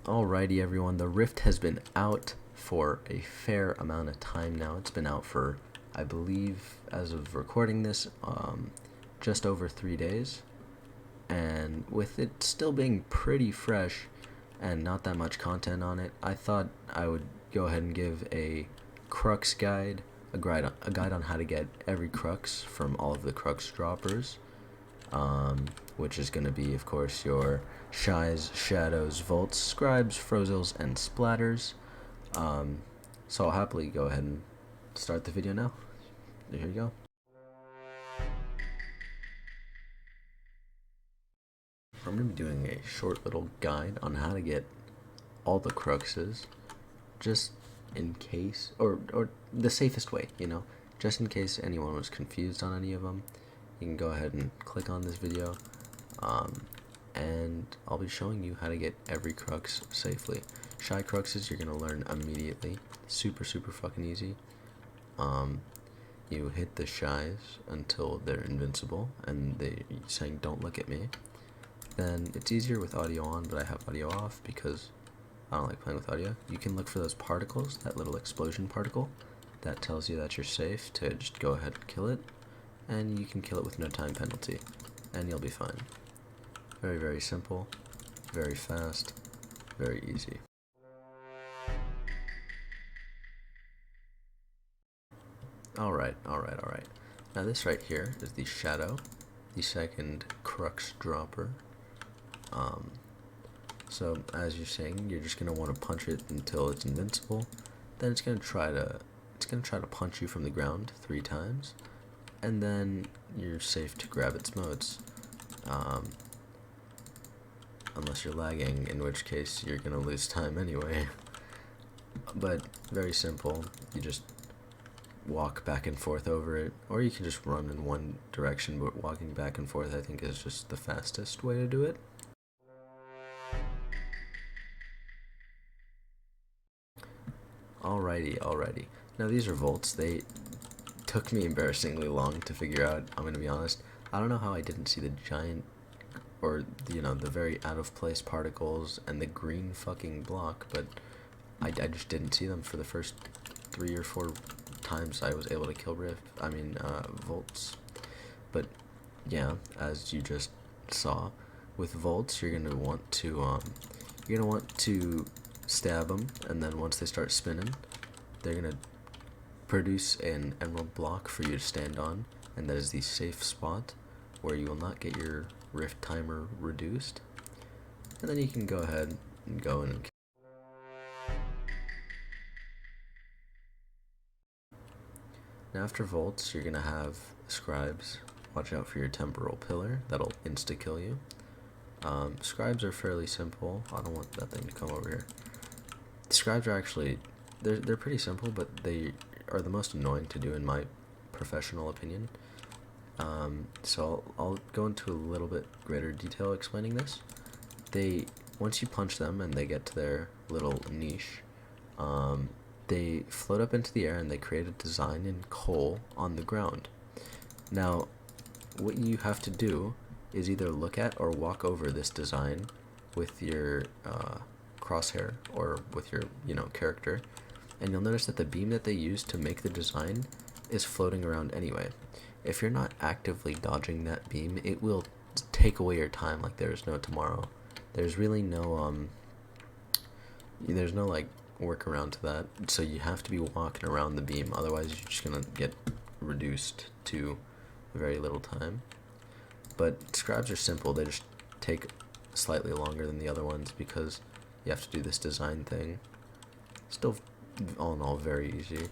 Alrighty everyone, the Rift has been out for a fair amount of time now. It's been out for, I believe, as of recording this, just over 3 days. And with it still being pretty fresh and not that much content on it, I thought I would go ahead and give a Crux guide, a guide on how to get every Crux from all of the Crux droppers. Which is going to be, of course, your Shies, Shadows, Volts, Scribes, Frozels, and Splatters. So I'll happily go ahead and start the video now. Here you go. I'm going to be doing a short little guide on how to get all the Cruxes, just in case, or the safest way, just in case anyone was confused on any of them. You can go ahead and click on this video, and I'll be showing you how to get every Crux safely. Shy Cruxes you're gonna learn immediately. Super fucking easy. You hit the Shies until they're invincible, and they saying "Don't look at me." Then it's easier with audio on, but I have audio off because I don't like playing with audio. You can look for those particles, that little explosion particle, that tells you that you're safe to just go ahead and kill it. And you can kill it with no time penalty, and you'll be fine. Very simple, very fast, very easy. Alright. Now this right here is the Shadow, the second Crux dropper. So as you're saying, you're just gonna want to punch it until it's invincible. Then it's gonna try to punch you from the ground 3 times. And then you're safe to grab its motes, unless you're lagging, in which case you're gonna lose time anyway. But very simple, you just walk back and forth over it, or you can just run in one direction, but walking back and forth I think is just the fastest way to do it. Alrighty. Now these are Volts. They took me embarrassingly long to figure out, I'm gonna be honest. I don't know how I didn't see the giant, or the very out of place particles and the green fucking block, but I just didn't see them for the first 3 or 4 times I was able to kill Volts. But yeah, as you just saw, with Volts you're gonna want to stab them, and then once they start spinning, they're gonna produce an emerald block for you to stand on, and that is the safe spot where you will not get your rift timer reduced. And then you can go ahead and go in and now after Volts you're gonna have Scribes. Watch out for your temporal pillar, that'll insta kill you. Scribes are fairly simple. I don't want that thing to come over here. Scribes are actually, they're pretty simple, but they are the most annoying to do in my professional opinion. So I'll go into a little bit greater detail explaining this. Once you punch them and they get to their little niche, they float up into the air and they create a design in coal on the ground. Now, what you have to do is either look at or walk over this design with your crosshair or with your character, and you'll notice that the beam that they use to make the design is floating around anyway. If you're not actively dodging that beam, it will take away your time like there's no tomorrow. There's really no like workaround to that, so you have to be walking around the beam, otherwise you're just gonna get reduced to very little time. But Scribes are simple, they just take slightly longer than the other ones because you have to do this design thing. Still, all in all, very easy.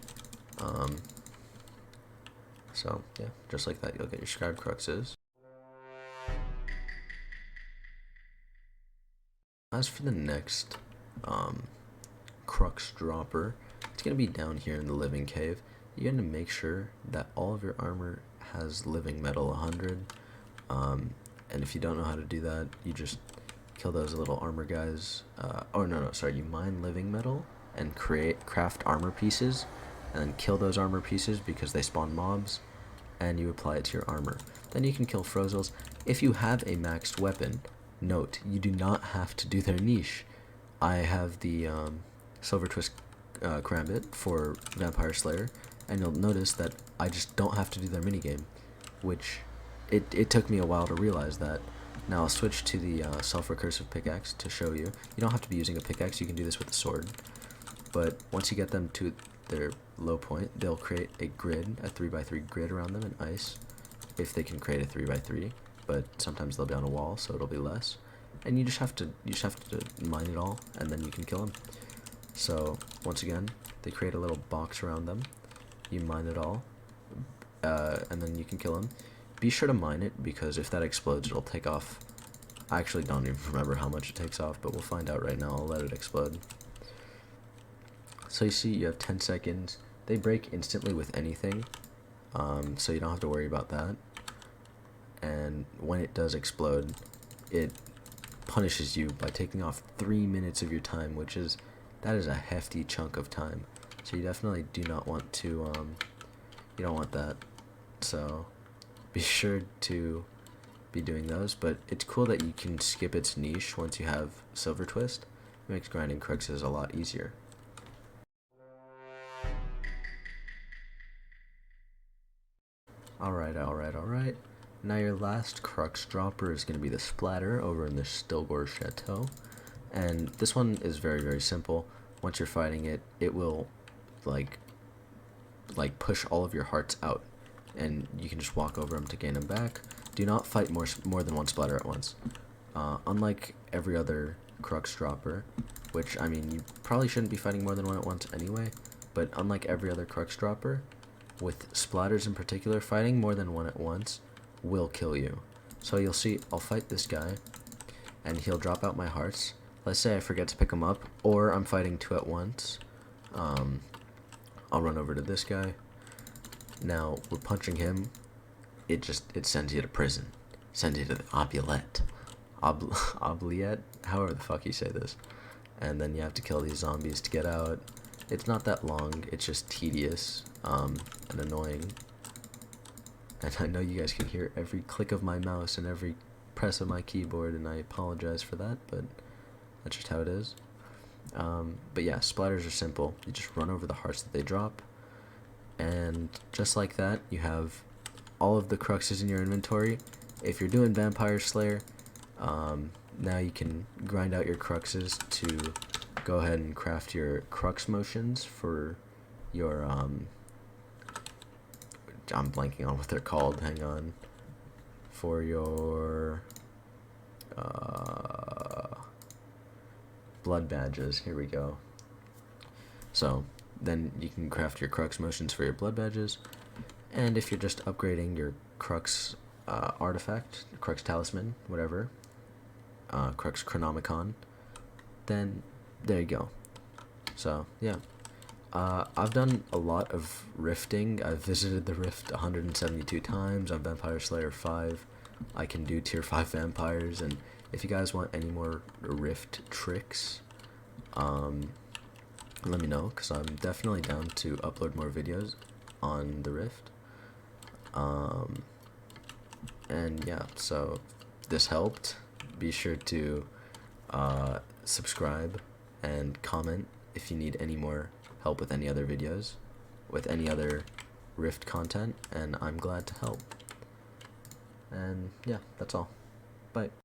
So yeah, just like that, you'll get your Scribe Cruxes. As for the next Crux dropper, it's gonna be down here in the living cave. You're gonna make sure that all of your armor has living metal 100. And if you don't know how to do that, you just kill those little armor guys. You mine living metal and craft armor pieces, and then kill those armor pieces because they spawn mobs, and you apply it to your armor. Then you can kill Frozels. If you have a maxed weapon, note, you do not have to do their niche. I have the Silver Twist Karambit for Vampire Slayer, and you'll notice that I just don't have to do their minigame, which it took me a while to realize that. Now I'll switch to the self-recursive pickaxe to show you. You don't have to be using a pickaxe, you can do this with a sword. But once you get them to their low point, they'll create a grid, a 3x3 grid around them in ice, if they can create a 3x3. But sometimes they'll be on a wall, so it'll be less. And you just have to mine it all, and then you can kill them. So once again, they create a little box around them. You mine it all, and then you can kill them. Be sure to mine it, because if that explodes, it'll take off. I actually don't even remember how much it takes off, but we'll find out right now. I'll let it explode. So you see, you have 10 seconds. They break instantly with anything, so you don't have to worry about that. And when it does explode, it punishes you by taking off 3 minutes of your time, that is a hefty chunk of time. So you definitely do not want to, you don't want that. So be sure to be doing those, but it's cool that you can skip its niche once you have Silver Twist. It makes grinding Cruxes a lot easier. Alright. Now your last Crux dropper is going to be the Splatter over in the Stilgore Chateau. And this one is very, very simple. Once you're fighting it, it will like push all of your hearts out, and you can just walk over them to gain them back. Do not fight more than one Splatter at once. Unlike every other Crux dropper, which, I mean, you probably shouldn't be fighting more than one at once anyway, but unlike every other Crux dropper, with Splatters in particular, fighting more than one at once will kill you. So you'll see, I'll fight this guy, and he'll drop out my hearts. Let's say I forget to pick him up, or I'm fighting two at once. I'll run over to this guy. Now, with punching him, it sends you to prison. Sends you to the oubliette. Oubliette? However the fuck you say this. And then you have to kill these zombies to get out. It's not that long, it's just tedious, and annoying. And I know you guys can hear every click of my mouse and every press of my keyboard, and I apologize for that, but that's just how it is. But yeah, Splatters are simple. You just run over the hearts that they drop, and just like that, you have all of the Cruxes in your inventory. If you're doing Vampire Slayer, now you can grind out your Cruxes to go ahead and craft your Crux motions for your, I'm blanking on what they're called, hang on, for your, blood badges. Here we go. So then you can craft your Crux motions for your blood badges, and if you're just upgrading your Crux artifact, Crux talisman, whatever, Crux Chronomicon, then there you go. So yeah, I've done a lot of rifting. I've visited the rift 172 times on Vampire Slayer 5. I can do tier 5 vampires, and if you guys want any more rift tricks, let me know, because I'm definitely down to upload more videos on the rift. And yeah, so this helped. Be sure to subscribe and comment if you need any more help with any other videos, with any other rift content, and I'm glad to help. And yeah, that's all. Bye.